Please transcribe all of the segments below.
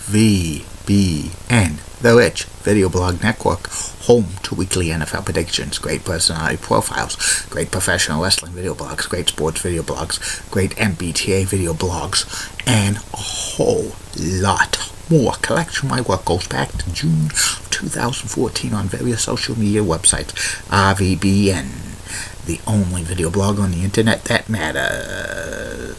VBN, The Rich Video Blog Network, home to weekly NFL predictions, great personality profiles, great professional wrestling video blogs, great sports video blogs, great MBTA video blogs, and a whole lot more. Collection of my work goes back to June of 2014 on various social media websites. RVBN, the only video blog on the internet that matters.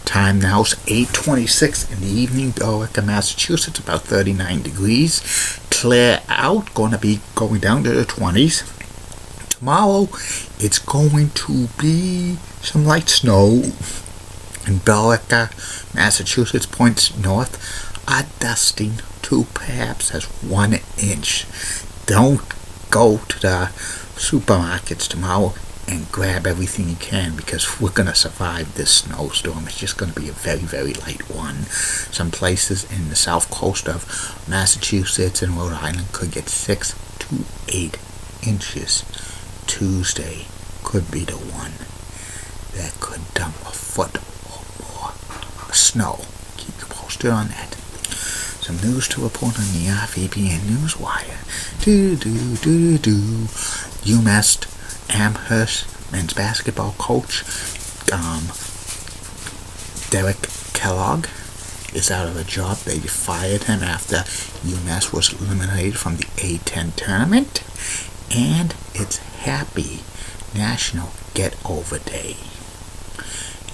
Time now is 8:26 in the evening, Billerica, Massachusetts, about 39 degrees. Clear out, going to be going down to the 20s. Tomorrow, it's going to be some light snow. In Billerica, Massachusetts, points north are dusting to perhaps as 1 inch. Don't go to the supermarkets tomorrow and grab everything you can, because we're going to survive this snowstorm. It's just going to be a very, very light one. Some places in the south coast of Massachusetts and Rhode Island could get 6 to 8 inches. Tuesday could be the one that could dump a foot or more of snow. Keep you posted on that. Some news to report on the RVBN Newswire. UMass Amherst men's basketball coach Derek Kellogg is out of a job. They fired him after UMass was eliminated from the A10 tournament, and it's Happy National Get Over Day.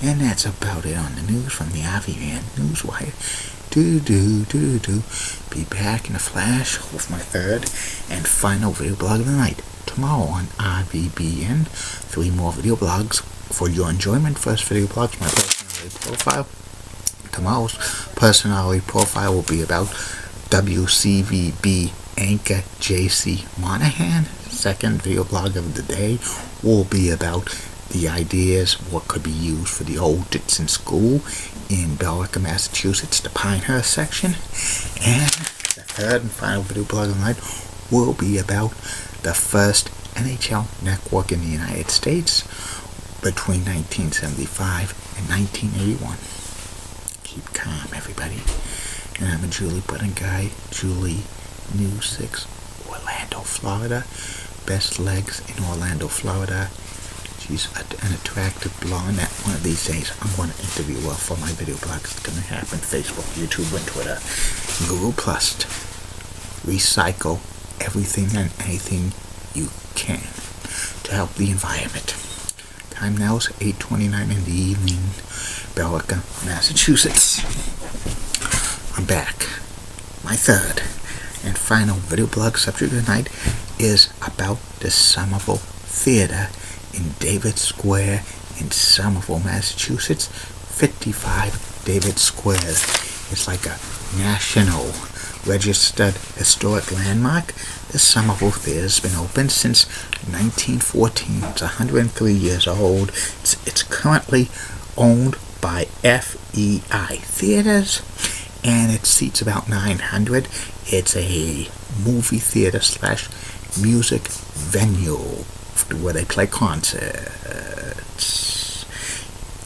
And that's about it on the news from the RVBN Newswire. Be back in a flash with my third and final video blog of the night tomorrow on RVBN. 3 more video blogs for your enjoyment. First video blog is my personality profile. Tomorrow's personality profile will be about WCVB anchor JC Monahan. Second video blog of the day will be about the ideas what could be used for the old Ditson School in Billerica, Massachusetts, the Pinehurst section. And the third and final video blog of the night will be about the first NHL network in the United States between 1975 and 1981. Keep calm, everybody. And I'm a Julie Button guy, Julie News 6, Orlando, Florida. Best legs in Orlando, Florida. She's an attractive blonde that one of these days I'm going to interview her for my video blog. It's going to happen. Facebook, YouTube, and Twitter. Google Plus. Recycle everything and anything you can to help the environment. Time now is 8:29 in the evening, Billerica, Massachusetts. I'm back. My third and final video blog subject tonight is about the Somerville Theater in David Square in Somerville, Massachusetts. 55 David Square. It's like a national registered historic landmark. The Somerville Theater has been open since 1914. It's 103 years old. It's currently owned by FEI Theaters, and it seats about 900. It's a movie theater / music venue where they play concerts.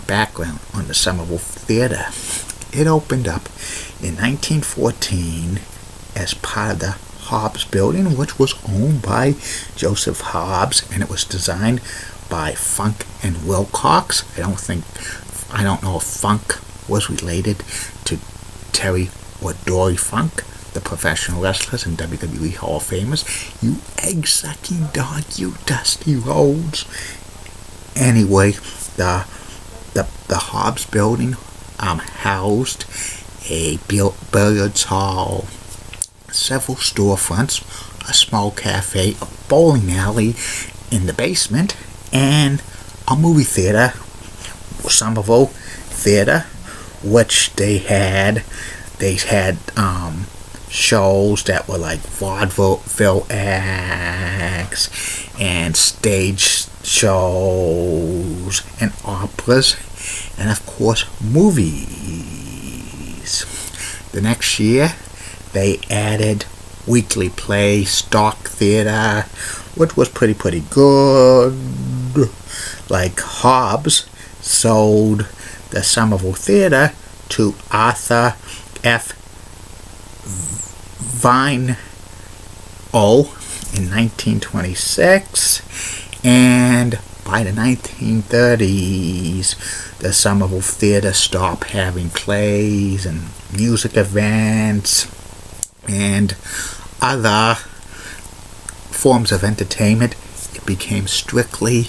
Background on the Somerville Theater. It opened up in 1914 as part of the Hobbs building, which was owned by Joseph Hobbs, and it was designed by Funk and Wilcox. I don't know if Funk was related to Terry or Dory Funk, the professional wrestlers and WWE Hall of Famers. You egg-sucking dog, you Dusty Rhodes. Anyway, the Hobbs building housed a billiards hall, several storefronts, a small cafe, a bowling alley in the basement, and a movie theater, Somerville Theater, which they had shows that were like vaudeville acts and stage shows and operas, and of course movies. The next year they added weekly play, stock theater, which was pretty good. Like Hobbs sold the Somerville Theater to Arthur F. Vine O in 1926, and by the 1930s, the Somerville Theater stopped having plays and music events and other forms of entertainment. It became strictly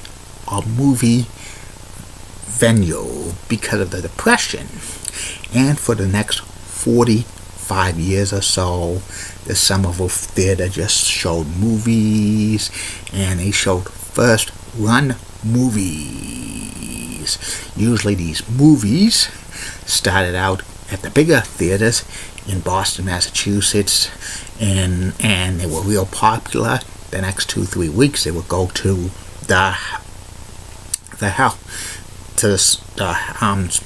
a movie venue because of the Depression. And for the next 45 years or so, the Somerville Theater just showed movies, and they showed first-run movies. Usually these movies started out at the bigger theaters in Boston, Massachusetts, and they were real popular. The next 2-3 weeks, they would go to the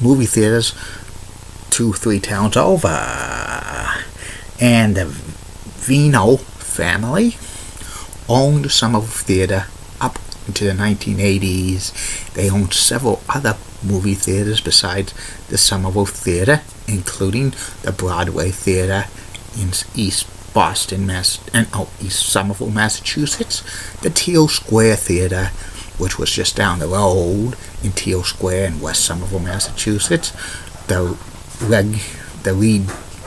movie theaters 2-3 towns over. And the Vino family owned the Somerville Theater up into the 1980s. They owned several other movie theaters besides the Somerville Theater, including the Broadway Theater in East Somerville, Massachusetts, the Teal Square Theater, which was just down the road in Teal Square in West Somerville, Massachusetts, the Reed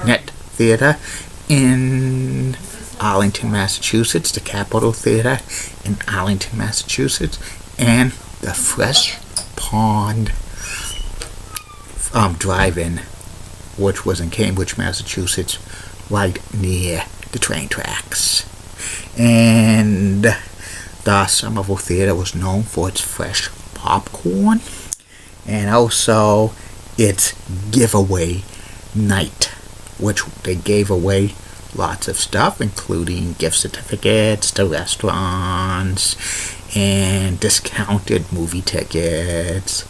Net Theater in Arlington, Massachusetts, the Capitol Theater in Arlington, Massachusetts, and the Fresh Pond Drive-In, which was in Cambridge, Massachusetts, right near the train tracks. And the Somerville Theater was known for its fresh popcorn and also its giveaway night, which they gave away lots of stuff, including gift certificates to restaurants and discounted movie tickets,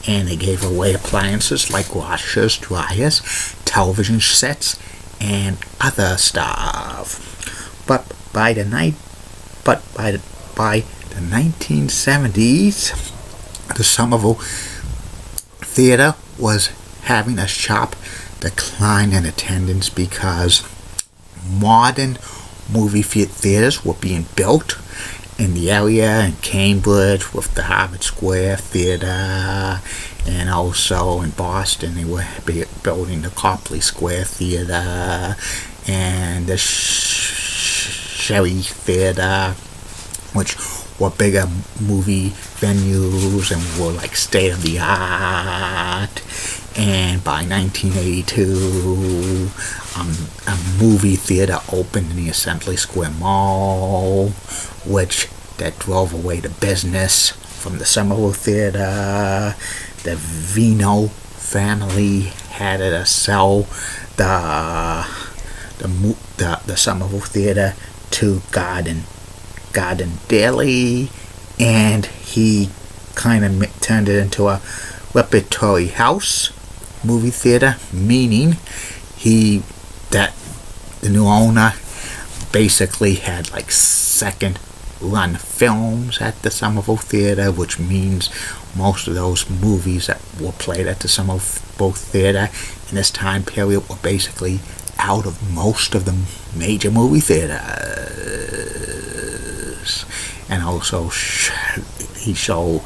and they gave away appliances like washers, dryers, television sets, and other stuff. But by the 1970s, the Somerville Theater was having a sharp decline in attendance because modern movie theaters were being built in the area in Cambridge with the Harvard Square Theater, and also in Boston they were building the Copley Square Theater and the Sherry Theater, which were bigger movie venues and were like state of the art. And by 1982, a movie theater opened in the Assembly Square Mall, which that drove away the business from the Somerville Theater. The Vino family had to sell the Somerville Theater to Garden Daly, and he kind of turned it into a repertory house movie theater, meaning that the new owner basically had like second run films at the Somerville Theater, which means most of those movies that were played at the Somerville Theater in this time period were basically out of most of the major movie theaters. And also he showed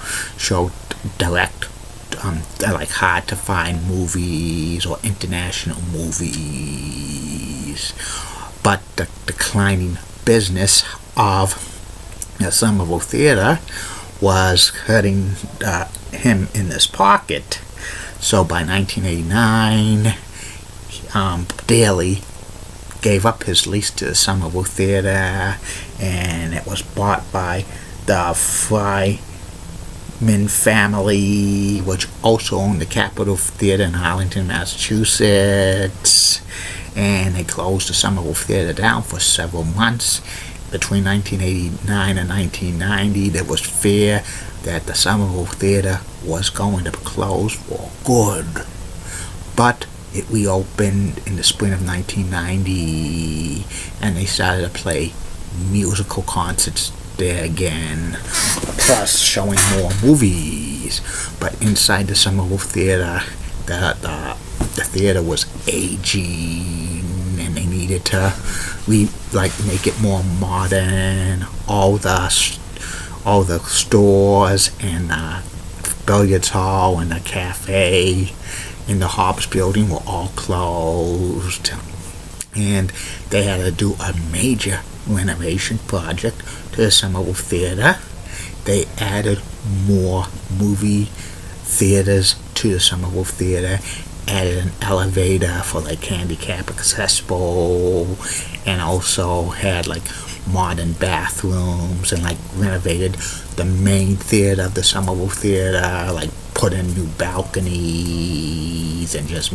direct like hard to find movies or international movies. But the declining business of the Somerville Theater was hurting him in his pocket. So by 1989, Daly gave up his lease to the Somerville Theater, and it was bought by the Fryman family, which also owned the Capitol Theater in Arlington, Massachusetts. And they closed the Somerville Theater down for several months. Between 1989 and 1990, there was fear that the Somerville Theater was going to close for good. But it reopened in the spring of 1990, and they started to play musical concerts there again, plus showing more movies. But inside the Somerville Theater, the theater was aging, and they needed needed to make it more modern. All the stores and the billiards hall and the cafe in the Hobbs building were all closed, and they had to do a major renovation project to the Somerville Theater. They added more movie theaters to the Somerville Theater, added an elevator for handicap accessible, and also had modern bathrooms, and renovated the main theater of the Somerville Theater, put in new balconies and just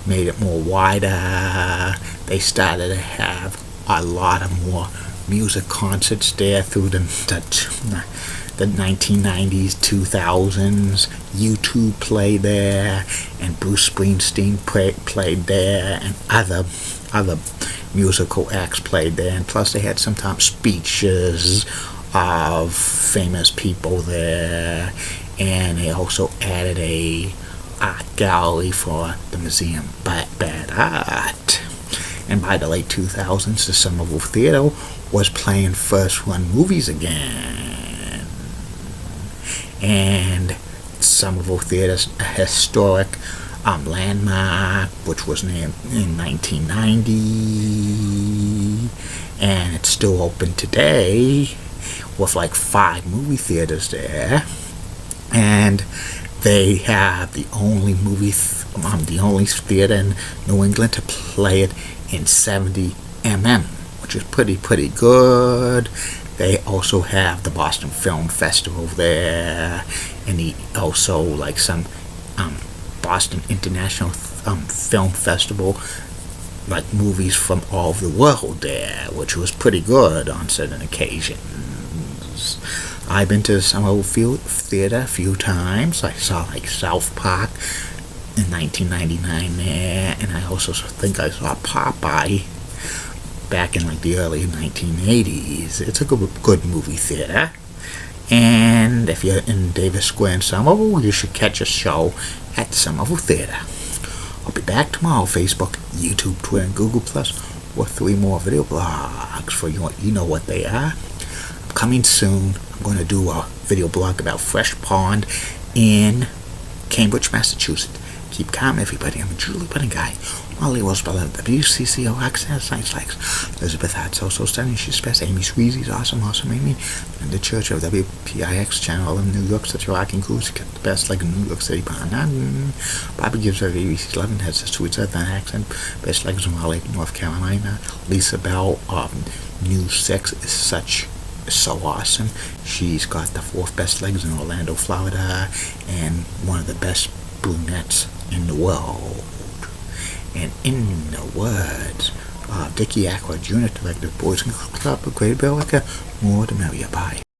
made it more wider. They started to have a lot of more music concerts there through the 1990s, 2000s. U2 played there, and Bruce Springsteen played there, and other musical acts played there. And plus, they had sometimes speeches of famous people there, and they also added a art gallery for the Museum of Bad Art. And by the late 2000s, the Somerville Theater was playing first-run movies again. And Somerville Theater's a historic landmark, which was named in 1990, and it's still open today with 5 movie theaters there. And they have the only theater in New England to play it in 70 mm, which is pretty good. They also have the Boston Film Festival there, and also some Boston International Film Festival, movies from all over the world there, which was pretty good on certain occasions. I've been to the Somerville Theater a few times. I saw South Park in 1999 there, and I also think I saw Popeye back in the early 1980s. It's a good movie theater. And if you're in Davis Square in Somerville, you should catch a show at the Somerville Theater. I'll be back tomorrow. Facebook, YouTube, Twitter, and Google Plus with 3 more video blogs for you. You know what they are. Coming soon, I'm going to do a video blog about Fresh Pond in Cambridge, Massachusetts. Keep calm, everybody. I'm a Julie Budding guy. Molly was spelled WCCO accent, science likes. Elizabeth had so stunning, she's best. Amy Sweezy's awesome Amy. And the Church of WPIX channel in New York, such a rocking cruise, get the best New York City Pond. Bobby gives her ABC 11, has a sweet southern accent, best legs in Raleigh, North Carolina. Lisa Bell, News 6 is so awesome. She's got the 4th best legs in Orlando, Florida, and one of the best brunettes in the world. And in the words of Dickie Aqua Jr., director of Boys and Club of Greater America, more the merrier. Bye.